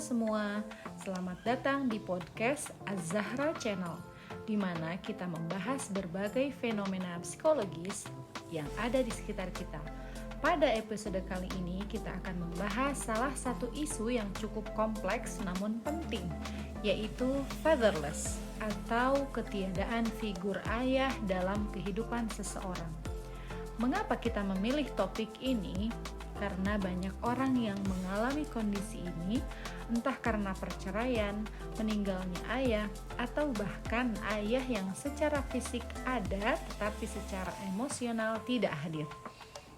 semua, selamat datang di podcast Az-Zahra Channel, di mana kita membahas berbagai fenomena psikologis yang ada di sekitar kita. Pada episode kali ini kita akan membahas salah satu isu yang cukup kompleks namun penting, yaitu fatherless atau ketiadaan figur ayah dalam kehidupan seseorang. Mengapa kita memilih topik ini? Karena banyak orang yang mengalami kondisi ini, entah karena perceraian, meninggalnya ayah, atau bahkan ayah yang secara fisik ada tetapi secara emosional tidak hadir.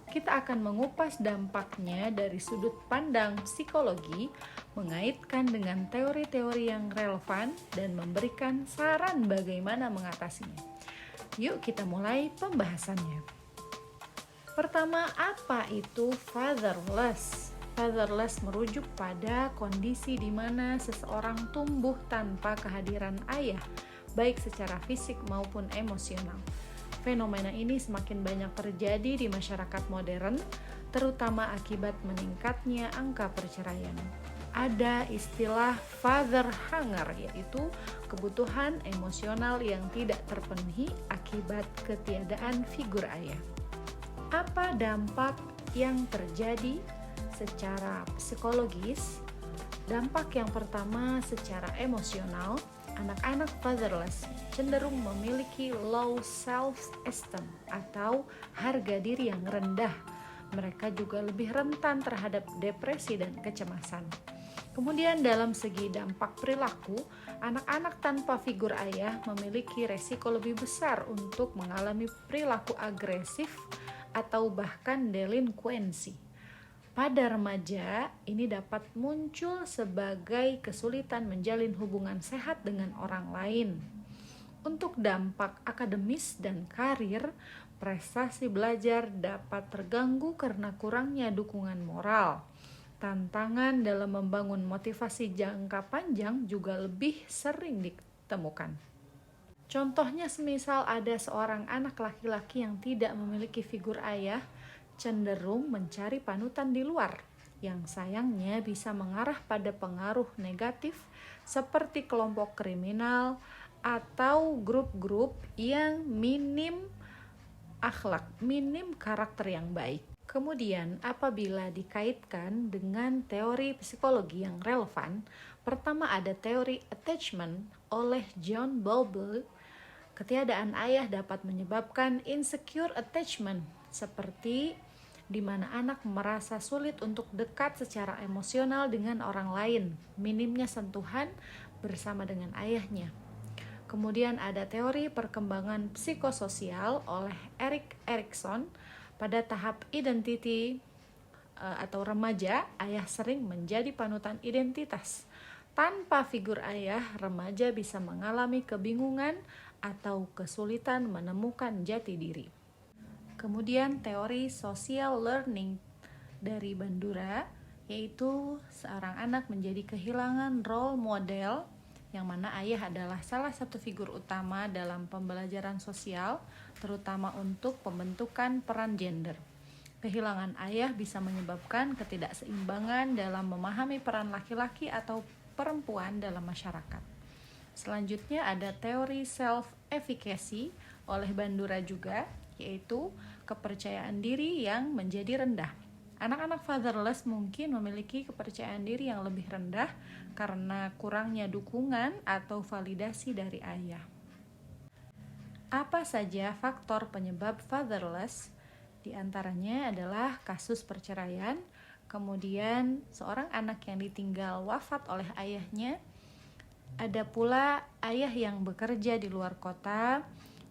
Kita akan mengupas dampaknya dari sudut pandang psikologi, mengaitkan dengan teori-teori yang relevan, dan memberikan saran bagaimana mengatasinya. Yuk kita mulai pembahasannya. Pertama, apa itu fatherless? Fatherless merujuk pada kondisi di mana seseorang tumbuh tanpa kehadiran ayah, baik secara fisik maupun emosional. Fenomena ini semakin banyak terjadi di masyarakat modern, terutama akibat meningkatnya angka perceraian. Ada istilah father hunger, yaitu kebutuhan emosional yang tidak terpenuhi akibat ketiadaan figur ayah. Apa dampak yang terjadi secara psikologis? Dampak yang pertama secara emosional, anak-anak fatherless cenderung memiliki low self-esteem atau harga diri yang rendah. Mereka juga lebih rentan terhadap depresi dan kecemasan. Kemudian dalam segi dampak perilaku, anak-anak tanpa figur ayah memiliki resiko lebih besar untuk mengalami perilaku agresif atau bahkan delinkuensi. Pada remaja, ini dapat muncul sebagai kesulitan menjalin hubungan sehat dengan orang lain. Untuk dampak akademis dan karir, prestasi belajar dapat terganggu karena kurangnya dukungan moral. Tantangan dalam membangun motivasi jangka panjang juga lebih sering ditemukan. Contohnya semisal ada seorang anak laki-laki yang tidak memiliki figur ayah, cenderung mencari panutan di luar, yang sayangnya bisa mengarah pada pengaruh negatif seperti kelompok kriminal atau grup-grup yang minim akhlak, minim karakter yang baik. Kemudian apabila dikaitkan dengan teori psikologi yang relevan, pertama ada teori attachment oleh John Bowlby. Ketiadaan ayah dapat menyebabkan insecure attachment, seperti di mana anak merasa sulit untuk dekat secara emosional dengan orang lain, minimnya sentuhan bersama dengan ayahnya. Kemudian ada teori perkembangan psikososial oleh Erik Erikson. Pada tahap identity atau remaja, ayah sering menjadi panutan identitas. Tanpa figur ayah, remaja bisa mengalami kebingungan atau kesulitan menemukan jati diri. Kemudian teori social learning dari Bandura, yaitu seorang anak menjadi kehilangan role model, yang mana ayah adalah salah satu figur utama dalam pembelajaran sosial, terutama untuk pembentukan peran gender. Kehilangan ayah bisa menyebabkan ketidakseimbangan dalam memahami peran laki-laki atau perempuan dalam masyarakat. Selanjutnya ada teori self-efficacy oleh Bandura juga, yaitu kepercayaan diri yang menjadi rendah. Anak-anak fatherless mungkin memiliki kepercayaan diri yang lebih rendah karena kurangnya dukungan atau validasi dari ayah. Apa saja faktor penyebab fatherless? Di antaranya adalah kasus perceraian, kemudian seorang anak yang ditinggal wafat oleh ayahnya, ada pula ayah yang bekerja di luar kota,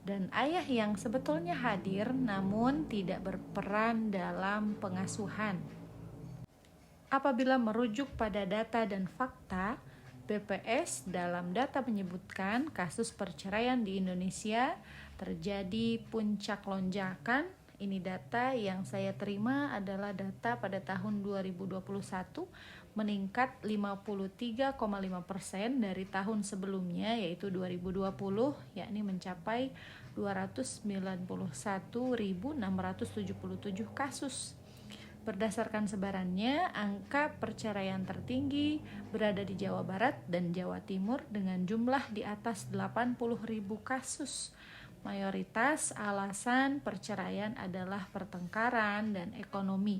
dan ayah yang sebetulnya hadir namun tidak berperan dalam pengasuhan. Apabila merujuk pada data dan fakta, BPS dalam data menyebutkan kasus perceraian di Indonesia terjadi puncak lonjakan. Ini data yang saya terima adalah data pada tahun 2021, meningkat 53,5% dari tahun sebelumnya, yaitu 2020, yakni mencapai 291.677 kasus. Berdasarkan sebarannya, angka perceraian tertinggi berada di Jawa Barat dan Jawa Timur dengan jumlah di atas 80.000 kasus. Mayoritas alasan perceraian adalah pertengkaran dan ekonomi.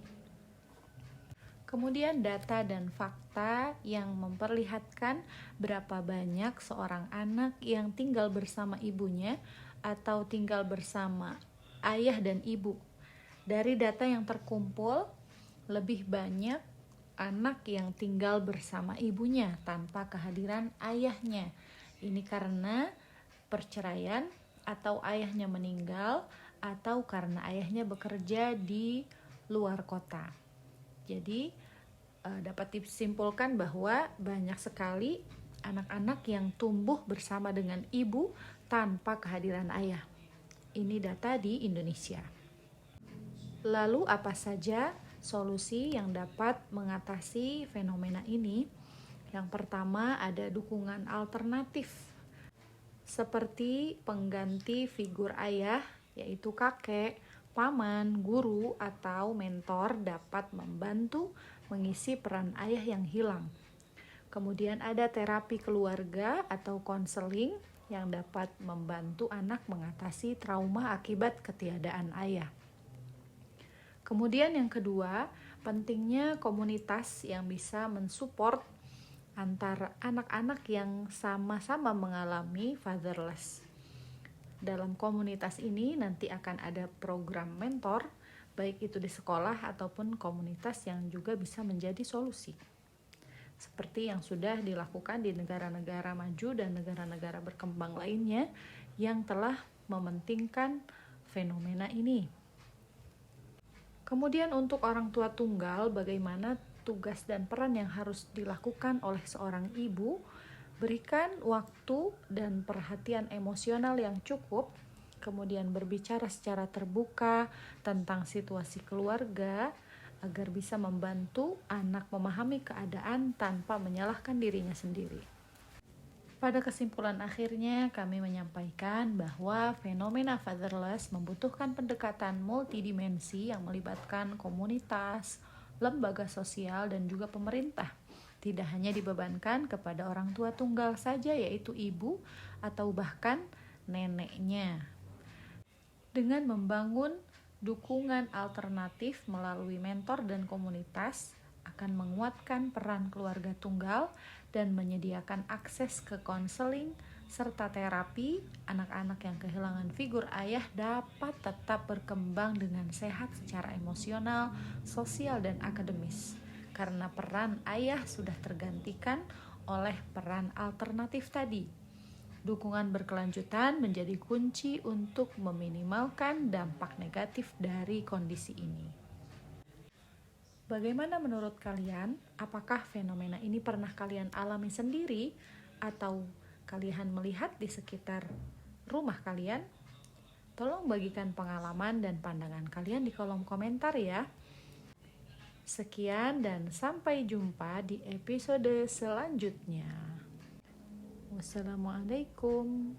Kemudian data dan fakta yang memperlihatkan berapa banyak seorang anak yang tinggal bersama ibunya atau tinggal bersama ayah dan ibu. Dari data yang terkumpul, lebih banyak anak yang tinggal bersama ibunya tanpa kehadiran ayahnya. Ini karena perceraian atau ayahnya meninggal atau karena ayahnya bekerja di luar kota. Jadi dapat disimpulkan bahwa banyak sekali anak-anak yang tumbuh bersama dengan ibu tanpa kehadiran ayah. Ini data di Indonesia. Lalu apa saja solusi yang dapat mengatasi fenomena ini? Yang pertama ada dukungan alternatif seperti pengganti figur ayah, yaitu kakek, paman, guru, atau mentor dapat membantu mengisi peran ayah yang hilang. Kemudian ada terapi keluarga atau konseling yang dapat membantu anak mengatasi trauma akibat ketiadaan ayah. Kemudian yang kedua, pentingnya komunitas yang bisa mensupport antara anak-anak yang sama-sama mengalami fatherless. Dalam komunitas ini nanti akan ada program mentor, baik itu di sekolah ataupun komunitas yang juga bisa menjadi solusi. Seperti yang sudah dilakukan di negara-negara maju dan negara-negara berkembang lainnya yang telah mementingkan fenomena ini. Kemudian untuk orang tua tunggal, bagaimana tugas dan peran yang harus dilakukan oleh seorang ibu? Berikan waktu dan perhatian emosional yang cukup, kemudian berbicara secara terbuka tentang situasi keluarga agar bisa membantu anak memahami keadaan tanpa menyalahkan dirinya sendiri. Pada kesimpulan akhirnya, kami menyampaikan bahwa fenomena fatherless membutuhkan pendekatan multidimensi yang melibatkan komunitas, lembaga sosial, dan juga pemerintah. Tidak hanya dibebankan kepada orang tua tunggal saja, yaitu ibu atau bahkan neneknya. Dengan membangun dukungan alternatif melalui mentor dan komunitas, akan menguatkan peran keluarga tunggal dan menyediakan akses ke konseling serta terapi. Anak-anak yang kehilangan figur ayah dapat tetap berkembang dengan sehat secara emosional, sosial, dan akademis karena peran ayah sudah tergantikan oleh peran alternatif tadi. Dukungan berkelanjutan menjadi kunci untuk meminimalkan dampak negatif dari kondisi ini. Bagaimana menurut kalian? Apakah fenomena ini pernah kalian alami sendiri atau kalian melihat di sekitar rumah kalian? Tolong bagikan pengalaman dan pandangan kalian di kolom komentar ya. Sekian dan sampai jumpa di episode selanjutnya. Wassalamualaikum.